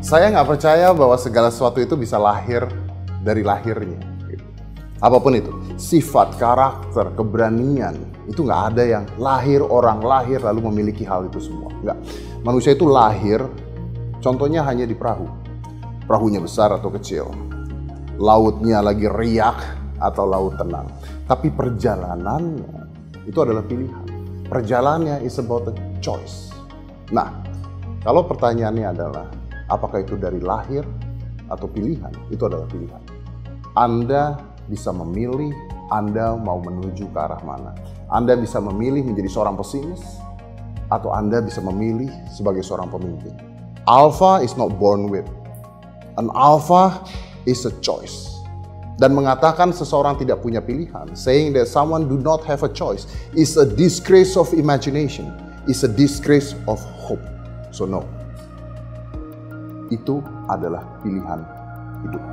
Saya nggak percaya bahwa segala sesuatu itu bisa lahir dari lahirnya. Apapun itu, sifat, karakter, keberanian, itu nggak ada yang orang lahir lalu memiliki hal itu semua. Nggak. Manusia itu lahir, contohnya hanya di perahu. Perahunya besar atau kecil, lautnya lagi riak atau laut tenang. Tapi perjalanannya itu adalah pilihan. Perjalanannya is about a choice. Nah, kalau pertanyaannya adalah, apakah itu dari lahir atau pilihan? Itu adalah pilihan. Anda bisa memilih Anda mau menuju ke arah mana. Anda bisa memilih menjadi seorang pesimis, atau Anda bisa memilih sebagai seorang pemimpin. Alpha is not born with. An alpha is a choice. Dan mengatakan seseorang tidak punya pilihan, saying that someone do not have a choice, is a disgrace of imagination, is a disgrace of hope. So no. Itu adalah pilihan hidup.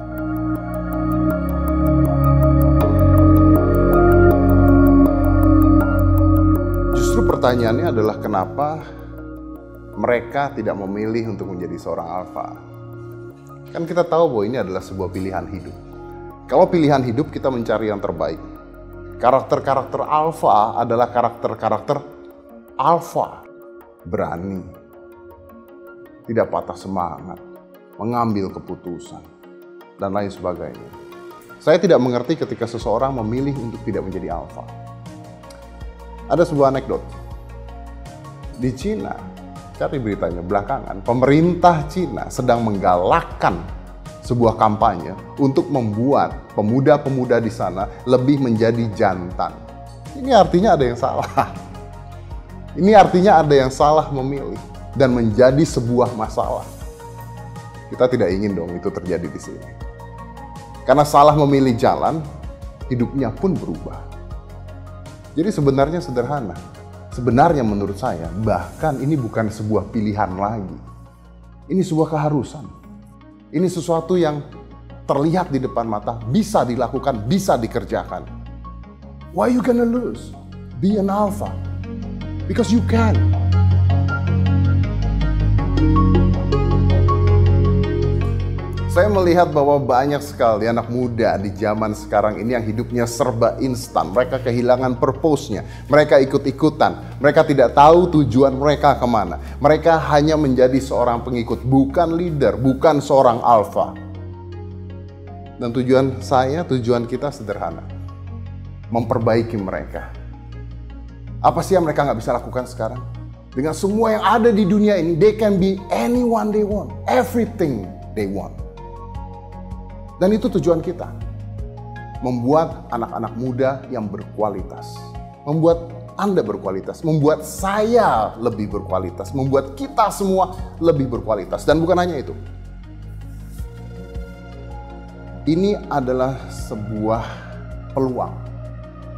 Justru pertanyaannya adalah kenapa mereka tidak memilih untuk menjadi seorang alfa. Kan kita tahu bahwa ini adalah sebuah pilihan hidup. Kalau pilihan hidup kita mencari yang terbaik. Karakter-karakter alfa adalah karakter-karakter alfa. Berani, tidak patah semangat, mengambil keputusan, dan lain sebagainya. Saya tidak mengerti ketika seseorang memilih untuk tidak menjadi alfa. Ada sebuah anekdot. Di Cina, cari beritanya belakangan, pemerintah Cina sedang menggalakkan sebuah kampanye untuk membuat pemuda-pemuda di sana lebih menjadi jantan. Ini artinya ada yang salah. Ini artinya ada yang salah memilih dan menjadi sebuah masalah. Kita tidak ingin dong itu terjadi di sini. Karena salah memilih jalan, hidupnya pun berubah. Jadi sebenarnya sederhana. Sebenarnya menurut saya, bahkan ini bukan sebuah pilihan lagi. Ini sebuah keharusan. Ini sesuatu yang terlihat di depan mata, bisa dilakukan, bisa dikerjakan. Why you gonna lose? Be an alpha. Because you can. Saya melihat bahwa banyak sekali anak muda di zaman sekarang ini yang hidupnya serba instan. Mereka kehilangan purpose-nya. Mereka ikut-ikutan. Mereka tidak tahu tujuan mereka kemana. Mereka hanya menjadi seorang pengikut, bukan leader, bukan seorang alpha. Dan tujuan kita sederhana. Memperbaiki mereka. Apa sih yang mereka nggak bisa lakukan sekarang? Dengan semua yang ada di dunia ini, they can be anyone they want. Everything they want. Dan itu tujuan kita. Membuat anak-anak muda yang berkualitas. Membuat Anda berkualitas. Membuat saya lebih berkualitas. Membuat kita semua lebih berkualitas. Dan bukan hanya itu. Ini adalah sebuah peluang.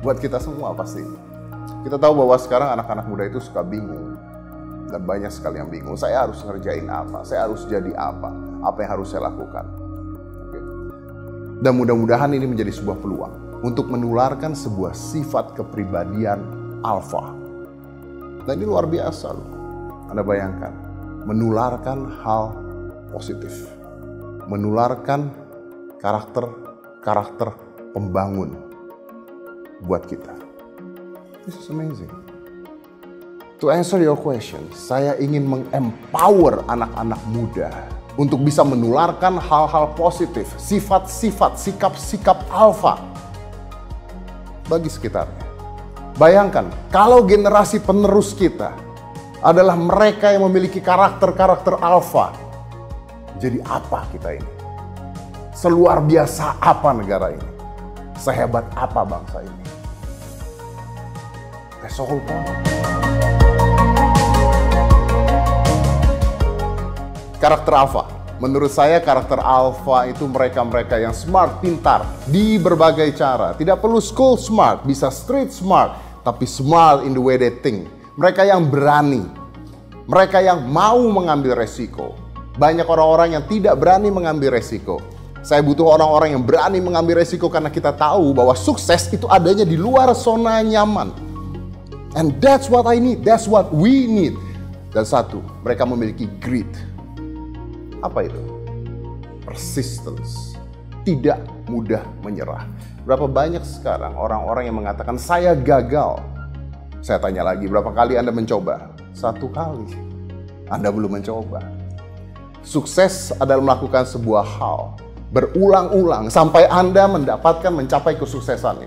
Buat kita semua pasti. Kita tahu bahwa sekarang anak-anak muda itu suka bingung. Dan banyak sekali yang bingung. Saya harus ngerjain apa? Saya harus jadi apa? Apa yang harus saya lakukan? Dan mudah-mudahan ini menjadi sebuah peluang untuk menularkan sebuah sifat kepribadian alfa. Dan ini luar biasa loh. Anda bayangkan, menularkan hal positif. Menularkan karakter pembangun buat kita. This is amazing. To answer your question, saya ingin mengempower anak-anak muda untuk bisa menularkan hal-hal positif, sifat-sifat, sikap-sikap alfa bagi sekitarnya. Bayangkan, kalau generasi penerus kita adalah mereka yang memiliki karakter-karakter alfa, jadi apa kita ini? Seluar biasa apa negara ini? Sehebat apa bangsa ini? That's the whole point. Karakter alfa. Menurut saya karakter alfa itu mereka-mereka yang smart, pintar di berbagai cara. Tidak perlu school smart, bisa street smart, tapi smart in the way they think. Mereka yang berani. Mereka yang mau mengambil resiko. Banyak orang-orang yang tidak berani mengambil resiko. Saya butuh orang-orang yang berani mengambil resiko karena kita tahu bahwa sukses itu adanya di luar zona nyaman. And that's what I need, that's what we need. Dan satu, mereka memiliki grit. Apa itu? Persistence. Tidak mudah menyerah. Berapa banyak sekarang orang-orang yang mengatakan saya gagal. Saya tanya lagi, berapa kali Anda mencoba? 1 kali. Anda belum mencoba. Sukses adalah melakukan sebuah hal berulang-ulang sampai Anda mencapai kesuksesannya.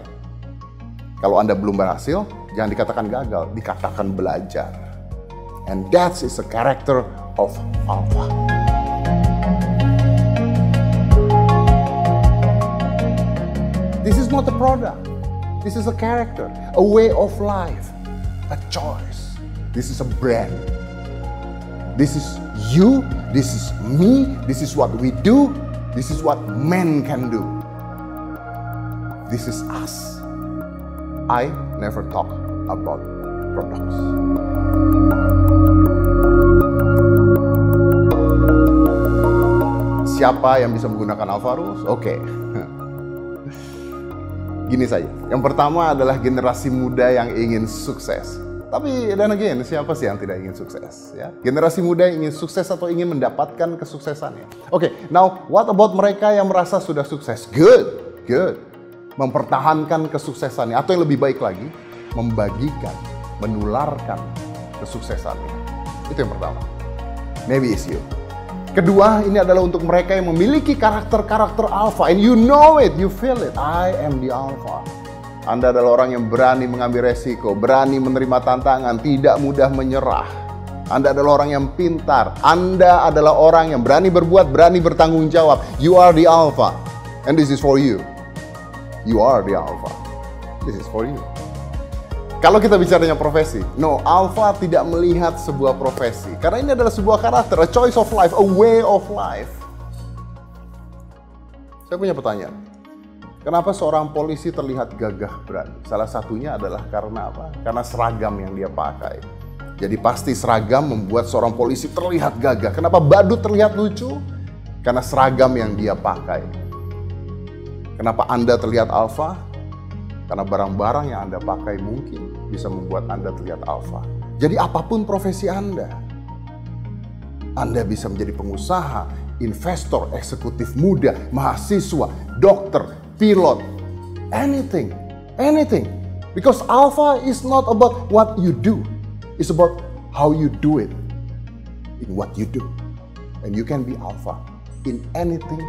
Kalau Anda belum berhasil, jangan dikatakan gagal, dikatakan belajar. And that is the character of Alpha. This is not a product. This is a character, a way of life, a choice. This is a brand. This is you, this is me, this is what we do, this is what men can do. This is us. I never talk about products. Siapa yang bisa menggunakan Alpha Rules? Oke. Gini saja. Yang pertama adalah generasi muda yang ingin sukses. Tapi dan again, siapa sih yang tidak ingin sukses? Ya, generasi muda yang ingin sukses atau ingin mendapatkan kesuksesannya. Oke, now what about mereka yang merasa sudah sukses? Good. Mempertahankan kesuksesannya atau yang lebih baik lagi, membagikan, menularkan kesuksesannya. Itu yang pertama. Maybe it's you. Kedua, ini adalah untuk mereka yang memiliki karakter-karakter alpha, and you know it, you feel it. I am the alpha. Anda adalah orang yang berani mengambil resiko, berani menerima tantangan, tidak mudah menyerah. Anda adalah orang yang pintar. Anda adalah orang yang berani berbuat, berani bertanggung jawab. You are the alpha. And this is for you. You are the alpha. This is for you. Kalau kita bicaranya profesi, no, alpha tidak melihat sebuah profesi. Karena ini adalah sebuah karakter, a choice of life, a way of life. Saya punya pertanyaan. Kenapa seorang polisi terlihat gagah berani? Salah satunya adalah karena apa? Karena seragam yang dia pakai. Jadi pasti seragam membuat seorang polisi terlihat gagah. Kenapa badut terlihat lucu? Karena seragam yang dia pakai. Kenapa Anda terlihat alpha? Karena barang-barang yang Anda pakai mungkin bisa membuat Anda terlihat alpha. Jadi apapun profesi Anda bisa menjadi pengusaha, investor, eksekutif muda, mahasiswa, dokter, pilot, anything. Because alpha is not about what you do. It's about how you do it in what you do. And you can be alpha in anything